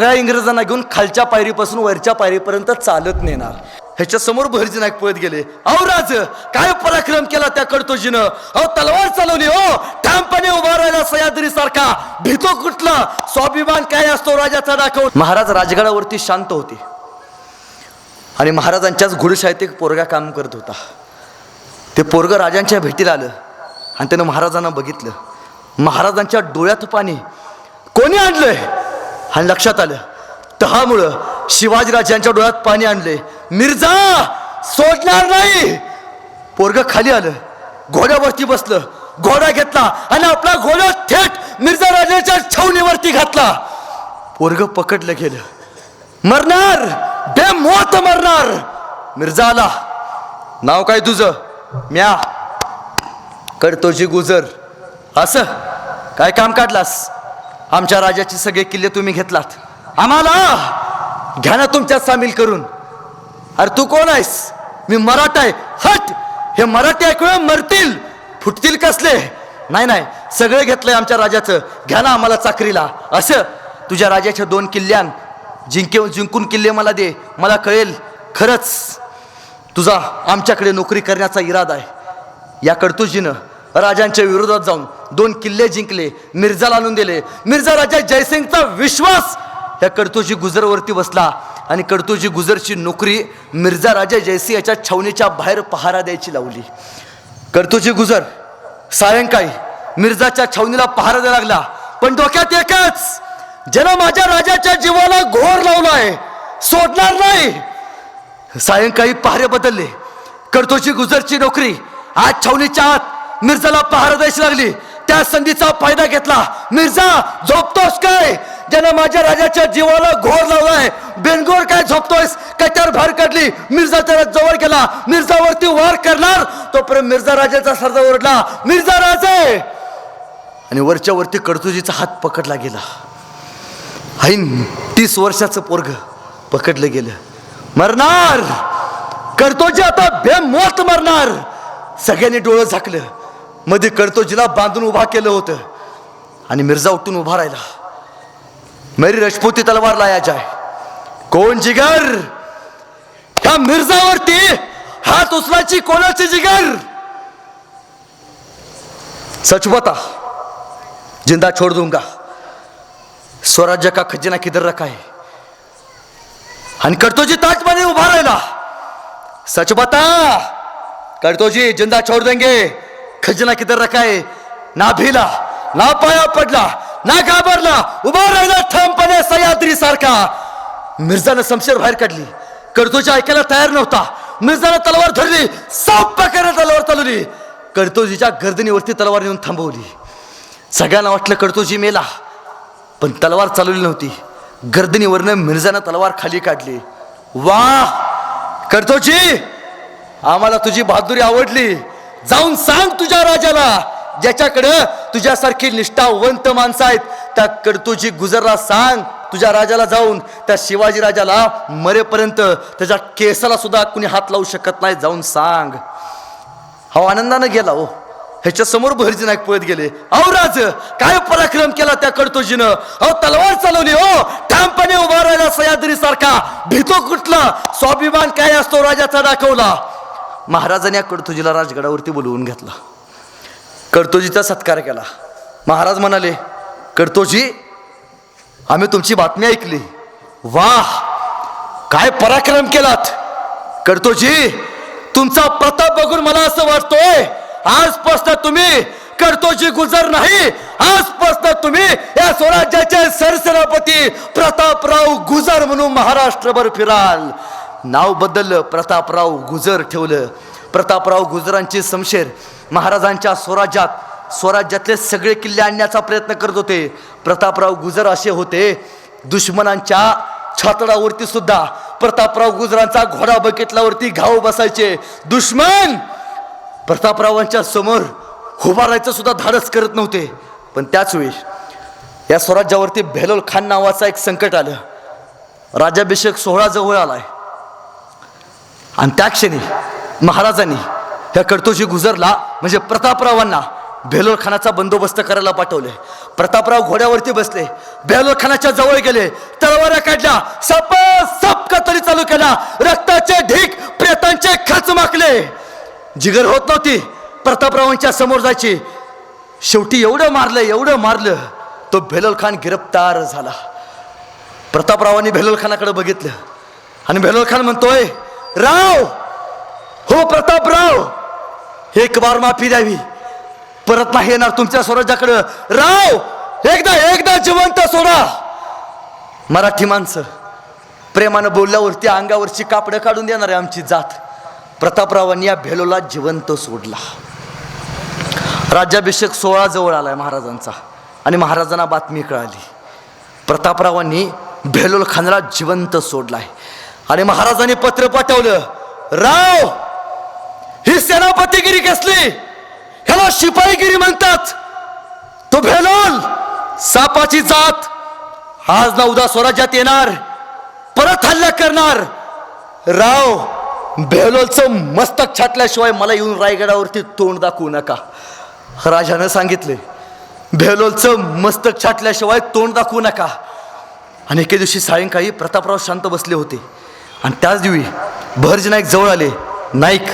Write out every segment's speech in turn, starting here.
सगळ्या इंग्रजांना घेऊन खालच्या पायरीपासून वरच्या पायरीपर्यंत चालत नेणार. ह्याच्या समोर बहिर्जी नाईक पळत गेले. अहो राज, काय पराक्रम केला त्या कडतोजीनं. अहो तलवार चालवली, हो ठामपणे उभा राहिला सह्याद्री सारखा. भीतो कुठला, स्वाभिमान काय असतो राजाचा दाखव. महाराज राजगडावरती शांत होते आणि महाराजांच्याच घोडशाळेत एक पोरगा काम करत होता. ते पोरग राजांच्या भेटीला आलं आणि त्यानं महाराजांना बघितलं. महाराजांच्या डोळ्यात पाणी. कोणी आणलंय? आणि लक्षात आलं तहामुळं शिवाजीराजांच्या डोळ्यात पाणी आणले. मिर्झा सोडणार नाही. पोरग खाली आलं, घोड्यावरती बसलं, घोडा घेतला आणि आपला घोडा थेट मिर्झा राजाच्या छावणीवरती घातला. पोरग पकडलं गेलं. मरणार, बेमौत मरणार. मिर्झा आला. नाव काय तुझं? म्या कडतोजी गुजर. असं काय काम काढलास? आमच्या राजाचे सगळे किल्ले तुम्ही घेतलात, आम्हाला घ्या ना तुमच्यात सामील करून. अरे तू कोण आहेस? मी मराठा आहे. हट, हे मराठी ऐकून मरतील, फुटतील कसले? नाही नाही, सगळं घेतलंय आमच्या राजाचं, घ्या ना आम्हाला चाकरीला. असं तुझ्या राजाच्या 2 किल्ल्यान जिंकून किल्ले मला दे. मला कळेल खरंच तुझा आमच्याकडे नोकरी करण्याचा इरादा आहे. या कडतोजीनं राजांच्या विरोधात जाऊन 2 किल्ले जिंकले, मिर्झाला आणून दिले. मिर्झा राजा जयसिंगचा विश्वास या कडतोजी गुजरवरती बसला आणि कडतोजी गुजरची नोकरी मिर्झा राजा जयसिंग याच्या छावणीच्या बाहेर पहारा द्यायची लावली. कडतोजी गुजर सायंकाळी मिर्झाच्या छावणीला पहारा द्यायला लागला, पण डोक्यात एकच, ज्यानं माझ्या राजाच्या जीवाला घोर लावलाय, सोडणार नाही. सायंकाळी पहारे बदलले. कडतोजी गुजरची नोकरी आज छावणीच्या आत मिर्झाला पहारा द्यायची लागली. त्या संधीचा फायदा घेतला. मिर्झा झोपतोस काय? ज्यानं माझ्या राजाच्या जीवाला घोर लावलाय, बेनगोर काय झोपतोयस? कट्यावर बाहेर काढली. मिर्झा त्याला जवळ गेला, मिर्झावरती वार करणार तोपर्यंत मिर्झा राजाचा सरदार ओरडला, मिर्झा राजे. आणि वरच्या वरती कडतोजीचा हात पकडला गेला. ऐन 30 वर्षाचं पोरग पकडलं गेलं. मरणार कडतोजी, आता बेमौत मरणार. सगळ्यांनी डोळं झाकलं. मध्ये कडतोजीला बांधून उभा केलं होतं आणि मिर्झा उठून उभा राहिला. मेरी राजपूती तलवार लाया जाय. कोण जिगर? ह्या मिर्झावरती हात उचलायची कोणाची जिगर? सच बता, जिंदा छोड़ दूंगा. स्वराज्य का खजिना किधर रखा है? आणि कडतोजी ताजपणे उभा राहिला. सच बता कडतोजी, जिंदा छोड़ देंगे. खजिना किधर रखा है? ना भिला, ना पाया पडला, ना घाबरला, उभा राहिला ठामपणे सह्याद्री सारखा. मिर्झानं शमशेर बाहेर काढली. कडतोजी ऐकायला तयार नव्हता. मिर्झानं तलवार धरली, साप प्रकारे तलवार चालवली. कडतोजीच्या गर्दनीवरती तलवार नेऊन थांबवली. सगळ्यांना वाटलं कडतोजी मेला, पण तलवार चालवली नव्हती. गर्दनीवरनं मिर्झानं तलवार खाली काढली. वाह कडतोजी, आम्हाला तुझी बहादुरी आवडली. जाऊन सांग तुझ्या राजाला, ज्याच्याकडे तुझ्यासारखी निष्ठावंत माणसं आहेत, त्या कडतोजी गुजरला सांग तुझ्या राजाला जाऊन, त्या शिवाजी राजाला मरेपर्यंत त्याच्या केसाला सुद्धा कुणी हात लावू शकत नाही. जाऊन सांग. हा आनंदानं गेला. हो ह्याच्या समोर बहिर्जी नाईक पळत गेले. अहो राज, काय पराक्रम केला त्या कडतोजीनं. अहो तलवार चालवली, हो ठामपणे उभा राहिला सह्याद्री सारखा. भीतो कुठला, स्वाभिमान काय असतो राजाचा दाखवला. महाराजांनी या कडतोजीला राजगडावरती बोलवून घेतला. कडतोजीचा सत्कार केला. महाराज म्हणाले, कडतोजी, आम्ही तुमची बातमी ऐकली. वाह, काय पराक्रम केलात. कडतोजी, तुमचा प्रताप बघून मला असं वाटतोय आजपासून तुम्ही कडतोजी गुजर नाही, आजपासून तुम्ही या स्वराज्याचे सरसेनापती प्रतापराव गुजर म्हणून महाराष्ट्रभर फिराल. नाव बदललं, प्रतापराव गुजर ठेवलं. प्रतापराव गुजरांचे शमशेर महाराजांच्या स्वराज्यातले सगळे किल्ले आणण्याचा प्रयत्न करत होते. प्रतापराव गुजर असे होते, दुश्मनांच्या छातडावरती सुद्धा प्रतापराव गुजरांचा घोडा बघितल्यावरती घाव बसायचे. दुश्मन प्रतापरावांच्या समोर उभा राहायचं सुद्धा धाडस करत नव्हते. पण त्याच वेळी या स्वराज्यावरती बेलोल खान नावाचा एक संकट आलं. राज्याभिषेक सोहळा जवळ आलाय आणि त्या क्षणी महाराजांनी ह्या कडतोजी गुजरला म्हणजे प्रतापरावांना बेलोर खानाचा बंदोबस्त करायला पाठवले. प्रतापराव घोड्यावरती बसले, बेलोर खानाच्या जवळ गेले, तलवारा काढल्या, सप सप कतरी चालू केला. रक्ताचे ढीग, प्रेतांचे खाच माकले. जिगर होत नव्हती प्रतापरावांच्या समोर जायची. शेवटी एवढं मारलं तो बेलोर खान गिरफ्तार झाला. प्रतापरावांनी बेलोर खानाकडे बघितलं आणि बेलोर खान म्हणतोय, राव हो प्रतापराव, एक बार माफी द्यावी, परत नाही येणार तुमच्या स्वराज्याकडं. राव एकदा जिवंत सोडा. मराठी माणसं प्रेमानं बोलल्यावरती अंगावरची कापडं काढून देणार आहे आमची जात. प्रतापरावांनी या भेलोला जिवंत सोडला. राज्याभिषेक सोहळा जवळ आलाय महाराजांचा आणि महाराजांना बातमी कळाली, प्रतापरावांनी बेलोर खानाला जिवंत सोडलाय. आणि महाराजांनी पत्र पाठवलं, राव ही सेनापतीगिरी कसली, ह्याला शिपाईगिरी म्हणतात. तो बेलोल सापाची जात आज ना उद्या स्वराज्यात येणार, परत हल्ला करणार. राव बेलोलचं मस्तक छाटल्याशिवाय मला येऊन रायगडावरती तोंड दाखवू नका. राजानं सांगितले, बेलोलचं मस्तक छाटल्याशिवाय तोंड दाखवू नका. आणि एके दिवशी सायंकाळी प्रतापराव शांत बसले होते आणि त्याच दिवशी भरजी नाईक जवळ आले. नाईक,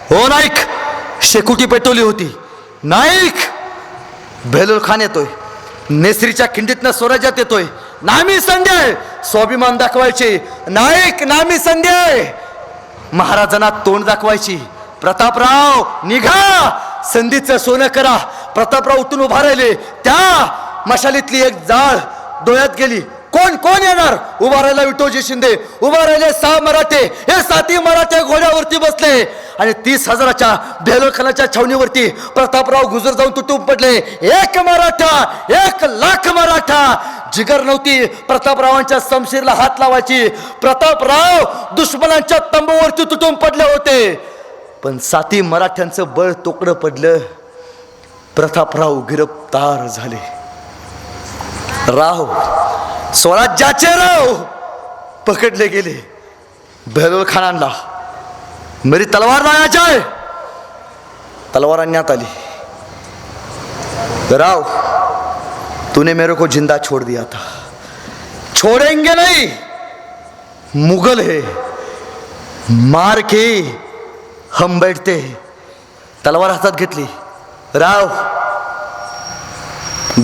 हो नाईक, शेकोटी पेटवली होती. नाईक, बेलोर खान येतोय, नेसरीच्या खिंडीतनं स्वराज्यात येतोय. नामी संध्याय, स्वाभिमान दाखवायचे. नाईक, नामी संध्याय, महाराजांना तोंड दाखवायची. प्रतापराव निघा, संधीचं सोनं करा. प्रतापराव उठून उभा राहिले. त्या मशालीतली एक जाळ डोळ्यात गेली. कोण येणार? उभा राहिला विठोजी शिंदे, उभा राहिले 6 मराठे. हे 7 मराठे घोड्यावरती बसले आणि 30,000च्या बेलोर खानाच्या छावणीवरती प्रतापराव गुजर जाऊन तुटून पडले. 1 मराठा, 1,00,000 मराठा. जिगर नव्हती प्रतापरावांच्या शमशीरला हात लावायची. प्रतापराव दुश्मनांच्या तंबूवरती तुटून पडले होते, पण 7 मराठ्यांचं बळ तोकडं पडलं. प्रतापराव गिरफ्तार झाले. राव स्वराज्याचे राव पकडले गेले. बेलोर खानांना मेरी तलवार लाया जाए. तलवार आणण्यात आली. राव तूने मेरे को जिंदा छोड़ दिया था, छोड़ेंगे नहीं. मुगल है, मार के हम बैठते. तलवार हातात घेतली. राव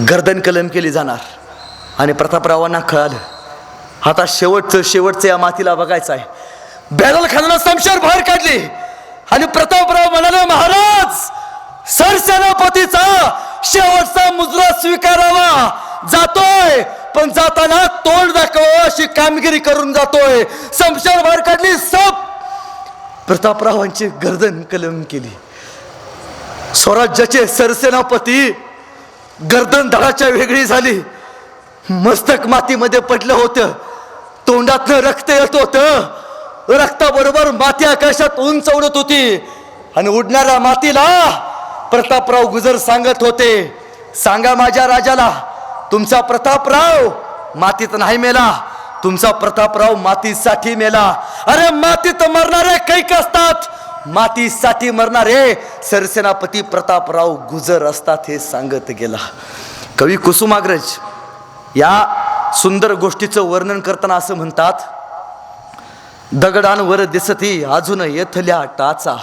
गर्दन कलम केली जाणार. आणि प्रतापरावांना कळालं, आता शेवटचं या मातीला बघायचं आहे. बेलोर खानाला शमशेर बाहेर काढली आणि प्रतापराव म्हणाले, महाराज सरसेनापतीचा शेवटचा मुजरा स्वीकारावा. जातोय पण जाताना तोंड दाखवावं अशी कामगिरी करून जातोय. शमशेर बाहेर काढली, सब प्रतापरावांची गर्दन कलम केली. स्वराज्याचे सरसेनापती गर्दन धडाच्या वेगळी झाली. मस्तक मातीमध्ये पडलं होतं, तोंडातनं रक्त येत होतं. रक्ताबरोबर माती आकाशात उंच उडत होती आणि उडणाऱ्या मातीला प्रतापराव गुजर सांगत होते, सांगा माझ्या राजाला, तुमचा प्रतापराव मातीत नाही मेला, तुमचा प्रतापराव मातीसाठी मेला. अरे मातीत मरणारे कैक असतात, मातीसाठी मरणारे सरसेनापती प्रतापराव गुजर असतात, हे सांगत गेला. कवी कुसुमाग्रज या सुंदर गोष्टीचं वर्णन करताना असं म्हणतात, दगडांवर दिसती अजून येथल्या टाचा.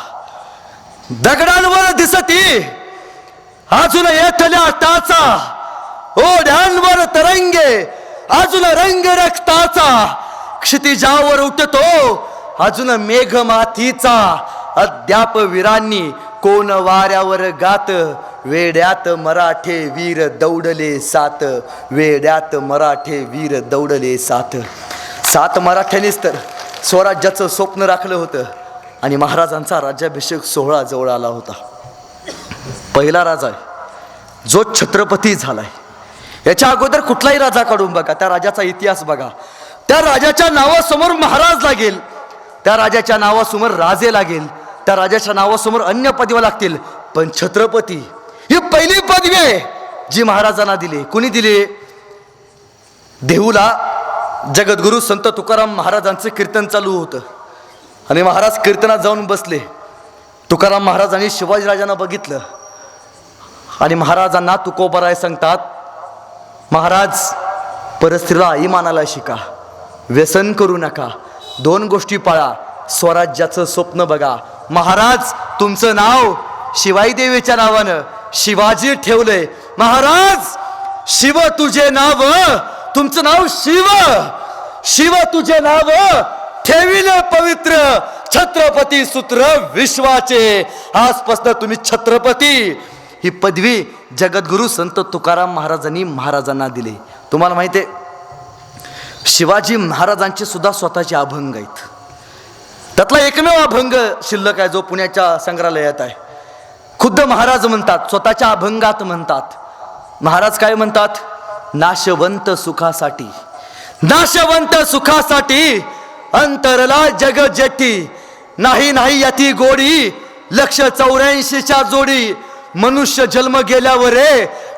दगडांवर दिसती अजून येथल्या टाचा, ओढ्यांवर तरंगे अजून रंग रक्ताचा. क्षितिजावर उठतो अजून मेघ मातीचा. अद्याप वीरांनी कोण वाऱ्यावर गात, वेड्यात मराठे वीर दौडले 7. वेड्यात मराठे वीर दौडले 7. 7 मराठ्यांनीच तर स्वराज्याचं स्वप्न राखलं होतं आणि महाराजांचा राज्याभिषेक सोहळा जवळ आला होता. पहिला राजा आहे जो छत्रपती झालाय. याच्या अगोदर कुठलाही राजा काढून बघा, त्या राजाचा इतिहास बघा. त्या राजाच्या नावासमोर महाराज लागेल, त्या राजाच्या नावासमोर राजे लागेल, त्या राजाच्या नावासमोर अन्य पदव्या लागतील, पण छत्रपती ही पहिली पदवी आहे जी महाराजांना दिली. कुणी दिली? देहूला जगद्गुरु संत तुकाराम महाराजांचं कीर्तन चालू होतं आणि महाराज कीर्तनात जाऊन बसले. तुकाराम महाराजांनी शिवाजीराजांना बघितलं आणि महाराजांना तुकोबराय सांगतात, महाराज परस्त्रीला आई मानायला शिका, व्यसन करू नका, 2 गोष्टी पाळा, स्वराज्याचं स्वप्न बघा. महाराज तुमचं नाव शिवाई देवीच्या नावानं शिवाजी ठेवलंय. महाराज शिव तुझे नाव, तुमचं नाव शिव, शिव तुझे नाव ठेविले पवित्र, छत्रपती सूत्र विश्वाचे. आजपासून तुम्ही छत्रपती. ही पदवी जगद्गुरु संत तुकाराम महाराजांनी महाराजांना दिली. तुम्हाला माहिती आहे, शिवाजी महाराजांचे सुद्धा स्वतःचे अभंग आहेत. त्यातला एकमेव अभंग शिल्लक आहे जो पुण्याच्या संग्रहालयात आहे. खुद्द महाराज म्हणतात, स्वतःच्या अभंगात म्हणतात. महाराज काय म्हणतात? नाशवंत सुखासाठी, नाशवंत सुखासाठी अंतरला जग जेठी, नाही नाही याती गोडी, 184च्या जोडी. मनुष्य जन्म गेल्यावर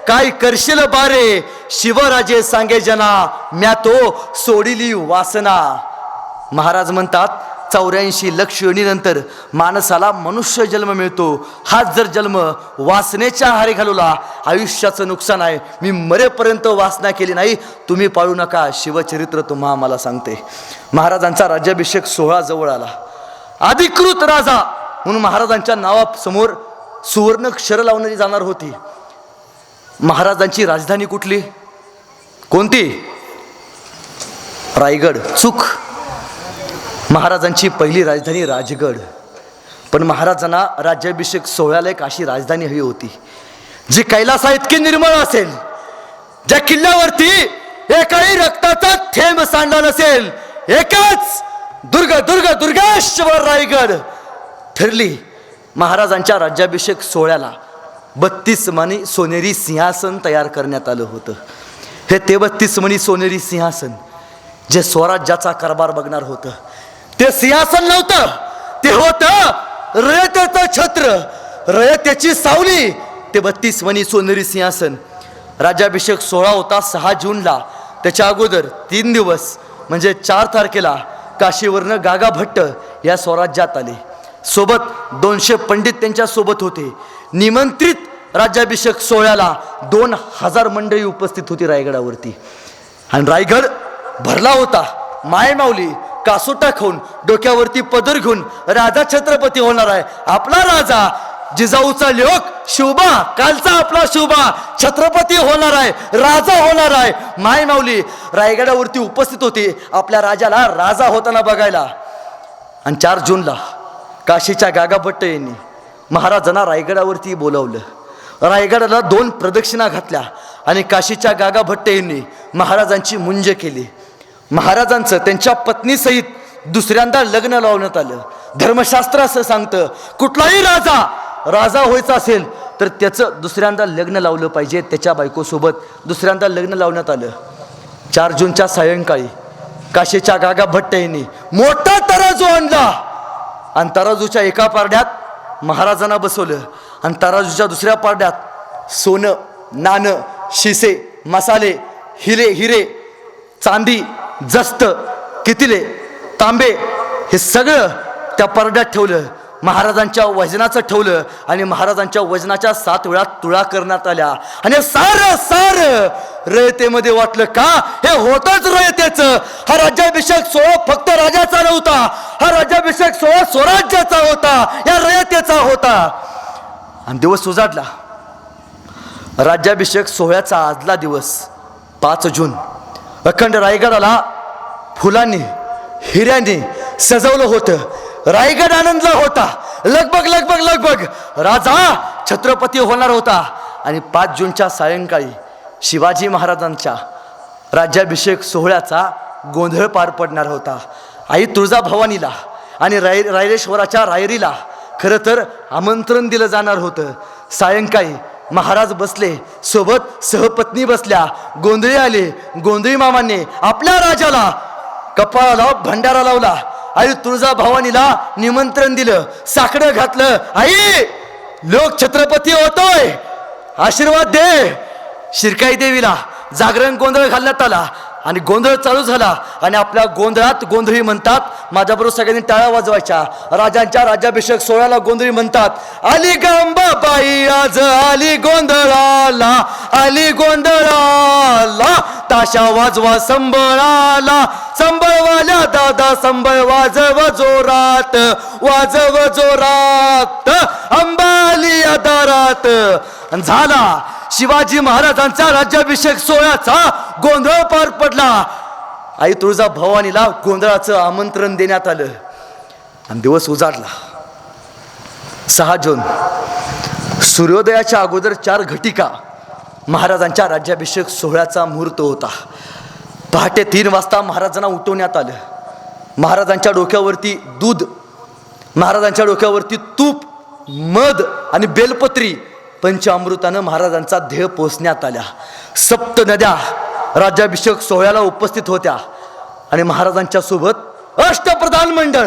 काय करशील बारे, शिवराजे सांगे जना, म्या तो सोडिली वासना. महाराज म्हणतात 84 लक्ष योनीनंतर माणसाला मनुष्य जन्म मिळतो. हाच जर जन्म वासनेच्या आहारी घालवला, आयुष्याचं नुकसान आहे. मी मरेपर्यंत वासना केली नाही, तुम्ही पाळू नका. शिवचरित्र तुम्हा आम्हाला सांगते. महाराजांचा राज्याभिषेक सोहळा जवळ आला. अधिकृत राजा म्हणून महाराजांच्या नावासमोर सुवर्ण अक्षर लावणारी जाणार होती. महाराजांची राजधानी कुठली? कोणती? रायगड. चूक. महाराजांची पहिली राजधानी राजगड. पण महाराजांना राज्याभिषेक सोहळ्याला एक अशी राजधानी हवी होती जी कैलासा इतकी निर्मळ असेल, ज्या किल्ल्यावरती एकाही रक्ताचा थेंब सांडला नसेल. एकच दुर्ग दुर्ग दुर्गेश्वर रायगड ठरली. महाराजांच्या राज्याभिषेक सोहळ्याला 32 मणी सोनेरी सिंहासन तयार करण्यात आलं होतं. हे 32 मणी सोनेरी सिंहासन जे स्वराज्याचा कारभार बघणार होतं. ते सिंहासन नव्हतं, ते होतं रयतेचं छत्र, रयतेची सावली. ते 32 मणी सोनेरी सिंहासन. राज्याभिषेक सोहळा होता 6 जूनला. त्याच्या अगोदर 3 दिवस म्हणजे 4 तारखेला काशीवरनं गागा भट्ट या स्वराज्यात आले. सोबत 200 पंडित त्यांच्या सोबत होते. निमंत्रित राज्याभिषेक सोहळ्याला 2000 मंडळी उपस्थित होती रायगडावरती. आणि रायगड भरला होता. मायमाऊली कासोटा खाऊन डोक्यावरती पदर घेऊन राजा छत्रपती होणार आहे. आपला राजा जिजाऊचा लोक शिवबा, कालचा आपला शिवबा छत्रपती होणार आहे, राजा होणार आहे. मायमाऊली रायगडावरती उपस्थित होती आपल्या राजाला राजा होताना बघायला. आणि 4 जूनला काशीच्या गागा भट्ट यांनी महाराजांना रायगडावरती बोलावलं. रायगडाला 2 प्रदक्षिणा घातल्या आणि काशीच्या गागा भट्ट यांनी महाराजांची मुंज केली. महाराजांचं त्यांच्या पत्नीसहित दुसऱ्यांदा लग्न लावण्यात आलं. धर्मशास्त्र असं सांगतं, कुठलाही राजा व्हायचा असेल तर त्याचं दुसऱ्यांदा लग्न लावलं पाहिजे. त्याच्या बायकोसोबत दुसऱ्यांदा लग्न लावण्यात आलं. 4 जूनच्या सायंकाळी काशीच्या गागा भट्ट यांनी मोठा तराजू आणला आणि तराजूच्या एका पारड्यात महाराजांना बसवलं आणि तराजूच्या दुसऱ्या पारड्यात सोनं, नाणं, शिसे, मसाले, हिरे, चांदी, जस्त, कितिले, तांबे हे सगळं त्या पारड्यात ठेवलं. महाराजांच्या वजनाचं ठेवलं आणि महाराजांच्या वजनाच्या 7 वेळा तुळा करण्यात आल्या. आणि सार रयतेमध्ये वाटलं का हे होतच रयतेचं. हा राज्याभिषेक सोहळा फक्त राजाचा नव्हता, हा राज्याभिषेक सोहळा स्वराज्याचा होता, या रयतेचा होता. आणि दिवस उजाडला. राज्याभिषेक सोहळ्याचा आदला दिवस 5 जून. अखंड रायगडाला फुलांनी, हिऱ्यांनी सजवलं होतं. रायगड आनंदला होता. लगबग राजा छत्रपती होणार होता. आणि 5 जूनच्या सायंकाळी शिवाजी महाराजांच्या राज्याभिषेक सोहळ्याचा गोंधळ पार पडणार होता. आई तुळजाभवानीला आणि रायरेश्वराच्या रायरीला खरं तर आमंत्रण दिलं जाणार होतं. सायंकाळी महाराज बसले, सोबत सहपत्नी बसल्या. गोंधळी आले. गोंधळी मामांनी आपल्या राजाला कपाळाला भंडारा लावला. आई तुळजाभवानीला निमंत्रण दिलं, साकडं घातलं. आई लोक छत्रपती होतोय, आशीर्वाद दे. शिरकाई देवीला जागरण गोंधळ घालण्यात आला आणि गोंधळ चालू झाला. आणि आपल्या गोंधळात गोंधळी म्हणतात, माझ्याबरोबर सगळ्यांनी टाळ्या वाजवायच्या. राजांच्या राज्याभिषेक सोहळ्याला गोंधळी म्हणतात. आली गंबाबाई आज आली गोंधळाला, आली गोंधळाला, ताशा वाजवा संबळाला, संबळवाल्या दादा संबळ वाजव जोरात, वाजव जोरात, अंबाली या दारात. झाला शिवाजी महाराजांचा राज्याभिषेक सोहळ्याचा गोंधळ पार पडला. आई तुळजा भवानीला गोंधळाचं आमंत्रण देण्यात आलं आणि दिवस उजाडला. 6 जून सूर्योदयाच्या अगोदर 4 घटिका महाराजांच्या राज्याभिषेक सोहळ्याचा मुहूर्त होता. पहाटे 3 वाजता महाराजांना उठवण्यात आलं. महाराजांच्या डोक्यावरती दूध, महाराजांच्या डोक्यावरती तूप, मध आणि बेलपत्री पंचामृतानं महाराजांचा देह पोचण्यात आल्या. 7 नद्या राज्याभिषेक सोहळ्याला उपस्थित होत्या आणि महाराजांच्या सोबत अष्टप्रधान मंडळ,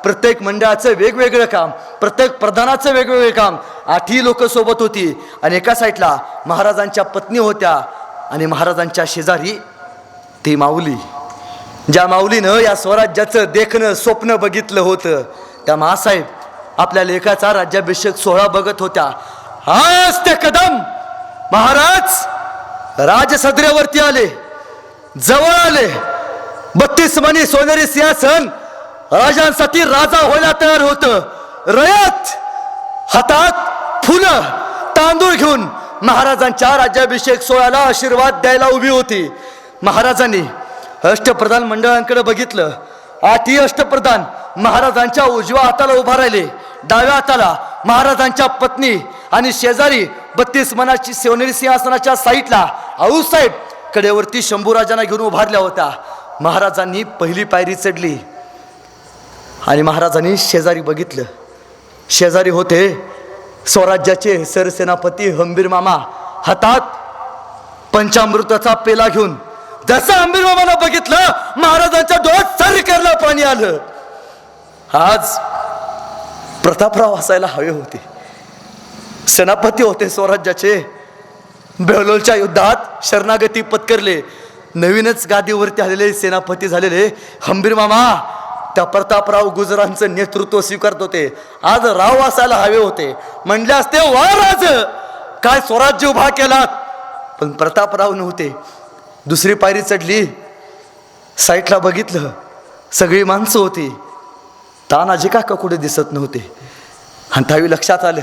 प्रत्येक मंडळाचं वेगवेगळं काम, प्रत्येक प्रधानाचं वेगवेगळे काम. 8 लोक सोबत होती आणि एका साईडला महाराजांच्या पत्नी होत्या आणि महाराजांच्या शेजारी ती माऊली, ज्या माऊलीनं या स्वराज्याचं देखणं स्वप्न बघितलं होतं. त्या मासाहेब आपल्या लेखाचा राज्याभिषेक सोहळा बघत होत्या. आज ते कदम महाराज राजसदरेवरती आले, जवळ आले. 32 मणी सोनेरी सिंहासन राजांसाठी राजा व्हायला तयार होतं. रयत हातात फुलं तांदूळ घेऊन महाराजांच्या राज्याभिषेक सोहळ्याला आशीर्वाद द्यायला उभी होती. महाराजांनी अष्टप्रधान मंडळांकडे बघितलं. 8 अष्टप्रधान महाराजांच्या उजव्या हाताला उभा राहिले. डाव्या हाताला महाराजांच्या पत्नी आणि शेजारी 32 मणाची सोनेरी सिंहासनाच्या साईडला आऊसाहेब कडेवरती शंभूराजांना घेऊन उभारल्या होत्या. महाराजांनी पहिली पायरी चढली आणि महाराजांनी शेजारी बघितलं. शेजारी होते स्वराज्याचे सरसेनापती हंबीर मामा, हातात पंचामृताचा पेला घेऊन. जसं हंबीर मामाला बघितलं महाराजांच्या डोळ्यात सरकारला पाणी आलं. आज प्रतापराव असायला हवे होते. सेनापती होते स्वराज्याचे. बेहलोलच्या युद्धात शरणागती पत्करले. नवीनच गादीवरती आलेले सेनापती झालेले हंबीर मामा त्या प्रतापराव गुजरांचं नेतृत्व स्वीकारत होते. आज राव असायला हवे होते. म्हणले असते वा राज, काय स्वराज्य उभा केलात. पण प्रतापराव नव्हते. दुसरी पायरी चढली, साईटला बघितलं, सगळी माणसं होती. तानाजी काका कुठे दिसत नव्हते. आणि त्यावेळी लक्षात आलं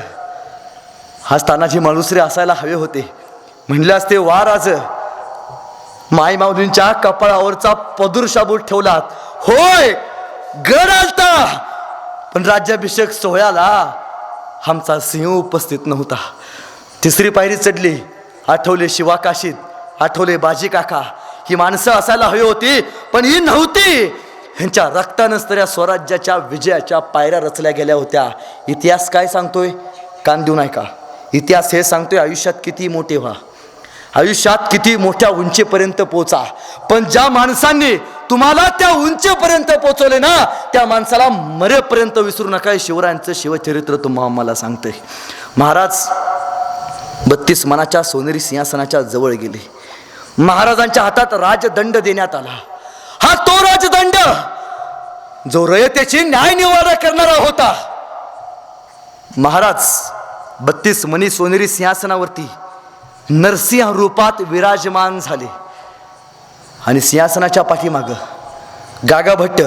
आज तानाजी मालुसरे असायला हवे होते. म्हणले असते वा राज, माई माऊलींच्या कपाळावरचा पदूर शाबूत ठेवलात. होय गड आलता, पण राज्याभिषेक सोहळ्याला आमचा सिंह उपस्थित नव्हता. तिसरी पायरी चढली, आठवले शिवा काशीत, आठवले बाजी काका. ही माणसं असायला हवी होती पण ही नव्हती. ह्यांच्या रक्तानंच तर या स्वराज्याच्या विजयाच्या पायऱ्या रचल्या गेल्या होत्या. इतिहास काय सांगतोय? कान देऊ नाही का? इतिहास हे सांगतोय आयुष्यात किती मोठे व्हा, आयुष्यात किती मोठ्या उंचीपर्यंत पोचा. पण ज्या माणसांनी तुम्हाला त्या उंचीपर्यंत पोचवले ना, त्या माणसाला मरेपर्यंत विसरू नका. शिवरायांचं शिवचरित्र तुम्हाला मला सांगतोय. महाराज 32 मणाच्या सोनेरी सिंहासनाच्या जवळ गेले. महाराजांच्या हातात राजदंड देण्यात आला. हा तो राजदंड जो रयतेची न्याय निवाडा करणारा होता. महाराज 32 मणी सोनेरी सिंहासनावरती नरसिंह रूपात विराजमान झाले आणि सिंहासनाच्या पाठीमाग गागाभट्ट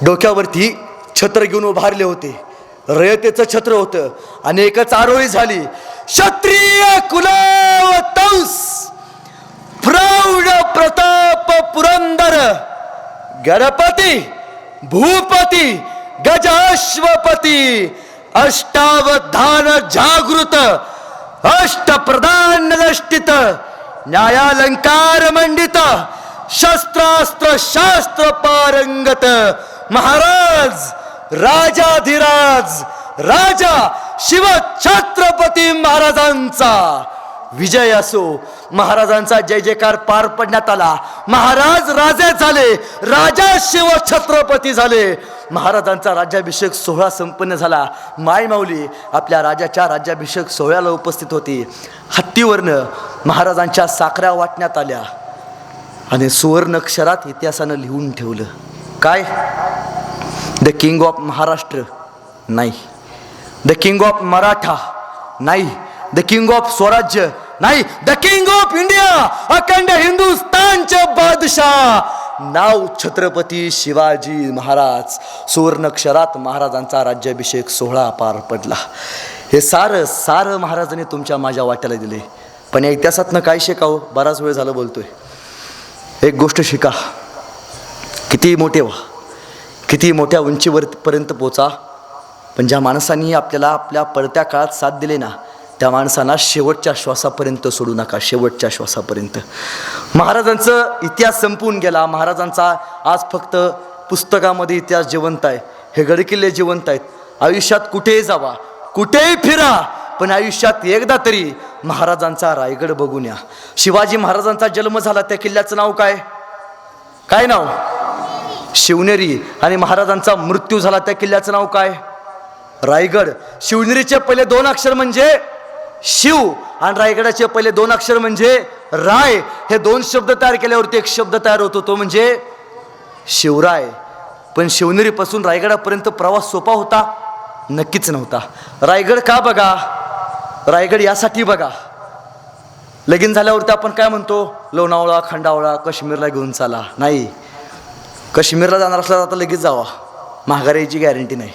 डोक्यावरती छत्र घेऊन उभारले होते. रयतेचं छत्र होतं आणि एकच आरोळी झाली. क्षत्रिय कुलवतंस प्रौढ प्रताप पुरंदर गणपती भूपती गजाश्वपती अष्टावधान जागृत अष्टप्रधान लष्टित न्यायालंकार मंडित शस्त्रास्त्र शास्त्र पारंगत महाराज राजाधिराज राजा शिवछत्रपती महाराजांचा विजय असो. महाराजांचा जय जयकार पार पडण्यात आला. महाराज राजे झाले, राजा शिवछत्रपती झाले. महाराजांचा राज्याभिषेक सोहळा संपन्न झाला. माय माऊली आपल्या राजाच्या राज्याभिषेक सोहळ्याला उपस्थित होती. हत्तीवरनं महाराजांच्या साखऱ्या वाटण्यात आल्या आणि सुवर्ण अक्षरात इतिहासानं लिहून ठेवलं. काय? द किंग ऑफ महाराष्ट्र नाही, द किंग ऑफ मराठा नाही, द किंग ऑफ स्वराज्य नाही, द किंग ऑफ इंडिया, अखंड हिंदुस्थानचे बादशाह नाव छत्रपती शिवाजी महाराज. सुवर्णक्षरात महाराजांचा राज्याभिषेक सोहळा पार पडला. हे सारं महाराजांनी तुमच्या माझ्या वाट्याला दिले. पण या इतिहासातनं काय शिकावं? बराच वेळ झालं बोलतोय. एक गोष्ट शिका, किती मोठे व्हा, किती मोठ्या उंचीवरपर्यंत पोचा, पण ज्या माणसांनी आपल्याला आपल्या पडत्या काळात साथ दिले ना, त्या माणसांना शेवटच्या श्वासापर्यंत सोडू नका, शेवटच्या श्वासापर्यंत. महाराजांचं इतिहास संपून गेला. महाराजांचा आज फक्त पुस्तकामध्ये इतिहास जिवंत आहे, हे गडकिल्ले जिवंत आहेत. आयुष्यात कुठेही जावा, कुठेही फिरा, पण आयुष्यात एकदा तरी महाराजांचा रायगड बघून या. शिवाजी महाराजांचा जन्म झाला त्या किल्ल्याचं नाव काय? काय नाव? शिवनेरी. आणि महाराजांचा मृत्यू झाला त्या किल्ल्याचं नाव काय? रायगड. शिवनेरीचे पहिले 2 अक्षर म्हणजे शिव आणि रायगडाचे पहिले 2 अक्षर म्हणजे राय. हे 2 शब्द तयार केल्यावरती एक शब्द तयार होतो, तो म्हणजे शिवराय. पण शिवनेरीपासून रायगडापर्यंत प्रवास सोपा होता? नक्कीच नव्हता. रायगड का बघा? रायगड यासाठी बघा, लगीन झाल्यावरती आपण काय म्हणतो? लोणावळा, खंडावळा, काश्मीरला घेऊन चाला. नाही, काश्मीरला जाणार असला तर आता लगेच जावा, माघारी यायची गॅरंटी नाही.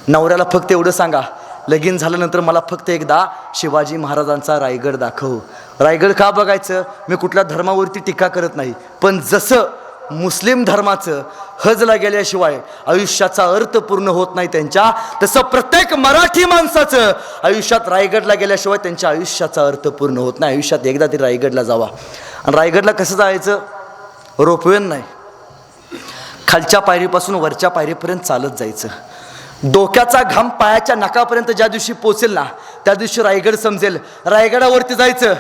नवऱ्याला फक्त एवढं सांगा, लगीन झाल्यानंतर मला फक्त एकदा शिवाजी महाराजांचा रायगड दाखव. रायगड का बघायचं? मी कुठल्या धर्मावरती टीका करत नाही, पण जसं मुस्लिम धर्माचं हजला गेल्याशिवाय आयुष्याचा अर्थ पूर्ण होत नाही त्यांच्या, तसं प्रत्येक मराठी माणसाचं आयुष्यात रायगडला गेल्याशिवाय त्यांच्या आयुष्याचा अर्थ पूर्ण होत नाही. आयुष्यात एकदा तरी रायगडला जावा. आणि रायगडला कसं जायचं? रोपवेन नाही, खालच्या पायरीपासून वरच्या पायरीपर्यंत चालत जायचं. डोक्याचा घाम पायाच्या नाकापर्यंत ज्या दिवशी पोचेल ना, त्या दिवशी रायगड समजेल. रायगडावरती जायचं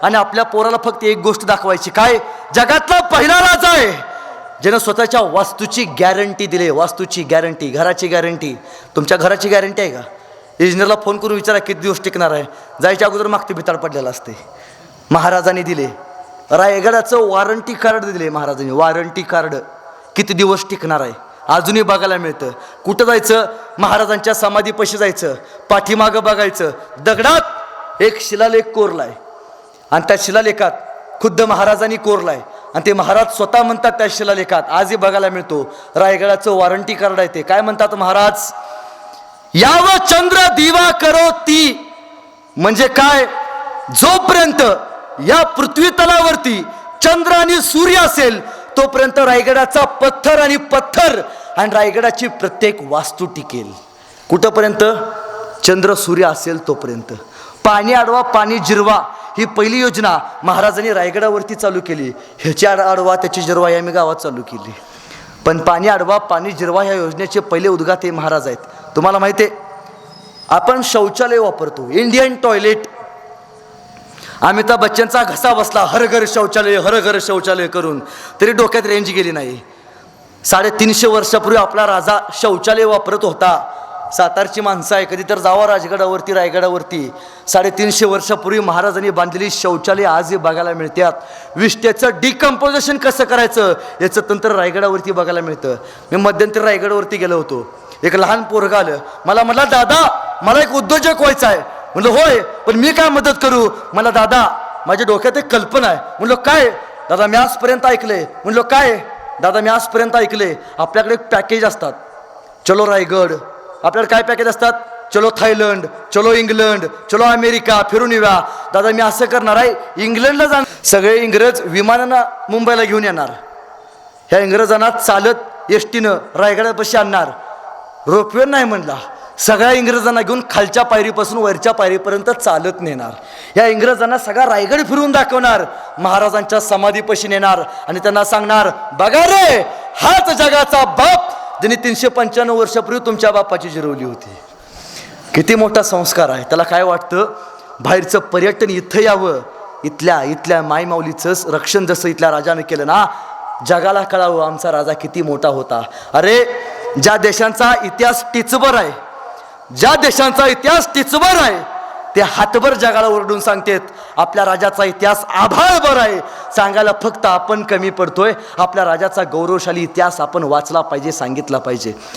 आणि आपल्या पोराला फक्त एक गोष्ट दाखवायची, काय? जगातला पहिला राजा आहे ज्यानं स्वतःच्या वास्तूची गॅरंटी दिली. वास्तूची गॅरंटी, घराची गॅरंटी. तुमच्या घराची गॅरंटी आहे का? इंजिनियरला फोन करून विचारा किती दिवस टिकणार आहे. जायच्या अगोदर मागते भिताड पडलेलं असते. महाराजांनी दिले रायगडाचं वॉरंटी कार्ड दिले. महाराजांनी वॉरंटी कार्ड, किती दिवस टिकणार आहे अजूनही बघायला मिळतं. कुठं जायचं? महाराजांच्या समाधीपाशी जायचं, पाठीमागं बघायचं, दगडात एक शिलालेख कोरलाय आणि त्या शिलालेखात खुद्द महाराजांनी कोरलाय आणि ते महाराज स्वतः म्हणतात त्या शिलालेखात, आजही बघायला मिळतो. रायगडाचं वॉरंटी कार्ड आहे ते. काय म्हणतात महाराज? याव चंद्र दिवा करो ती, म्हणजे काय? जोपर्यंत या पृथ्वी तलावरती चंद्र आणि सूर्य असेल तोपर्यंत रायगडाचा पत्थर आणि रायगडाची प्रत्येक वास्तू टिकेल. कुठंपर्यंत? चंद्र सूर्य असेल तोपर्यंत. पाणी अडवा पाणी जिरवा ही पहिली योजना महाराजांनी रायगडावरती चालू केली. ह्याची अडवा त्याची जिरवा ही आम्ही गावात चालू केली. पण पाणी अडवा पाणी जिरवा ह्या योजनेचे पहिले उद्गाते महाराज आहेत. तुम्हाला माहिती आहे, आपण शौचालय वापरतो, इंडियन टॉयलेट. अमिताभ बच्चनचा घसा बसला हर घर शौचालय करून, तरी डोक्यात रेंज गेली नाही. 350 वर्षापूर्वी आपला राजा शौचालय वापरत होता. सातारची माणसं आहे, कधी तर जावा राजगडावरती, रायगडावरती. 350 वर्षापूर्वी महाराजांनी बांधलेली शौचालय आजही बघायला मिळतात. विष्ठेचं डिकम्पोजिशन कसं करायचं याचं तंत्र रायगडावरती बघायला मिळतं. मी मध्यंतरी रायगडावरती गेलो होतो. एक लहान पोरगा आलं, मला म्हणला, दादा मला एक उद्योजक व्हायचा आहे. म्हणलं होय, पण मी काय मदत करू? मला दादा माझ्या डोक्यात एक कल्पना आहे. म्हणलो काय? दादा मी आजपर्यंत ऐकले. म्हणलो काय? दादा मी आजपर्यंत ऐकले आपल्याकडे पॅकेज असतात. चलो रायगड. आपल्याकडे काय पॅकेज असतात? चलो थायलंड, चलो इंग्लंड, चलो अमेरिका, फिरून येऊया. दादा मी असं करणार आहे, इंग्लंडला जाणार. सगळे इंग्रज विमानानं मुंबईला घेऊन येणार. ह्या इंग्रजांना चालत एसटीनं रायगडापाशी आणणार. रोपवे नाही म्हणला. सगळ्या इंग्रजांना घेऊन खालच्या पायरीपासून वरच्या पायरीपर्यंत चालत नेणार. या इंग्रजांना सगळा रायगड फिरवून दाखवणार. महाराजांच्या समाधीपाशी नेणार आणि त्यांना सांगणार, बघा रे, हाच जगाचा बाप ज्यांनी 395 वर्षापूर्वी तुमच्या बापाची जिरवली होती. किती मोठा संस्कार आहे. त्याला काय वाटतं? बाहेरचं पर्यटन इथं यावं, इथल्या मायमाऊलीचं रक्षण जसं इथल्या राजाने केलं ना, जगाला कळावं आमचा राजा किती मोठा होता. अरे ज्या देशांचा इतिहास टिचबर आहे, ज्या देशांचा इतिहास टिचबर आहे, ते हातभर जगाला ओरडून सांगतेत आपल्या राजाचा इतिहास आभाळभर आहे. सांगायला फक्त आपण कमी पडतोय. आपल्या राजाचा गौरवशाली इतिहास आपण वाचला पाहिजे, सांगितला पाहिजे.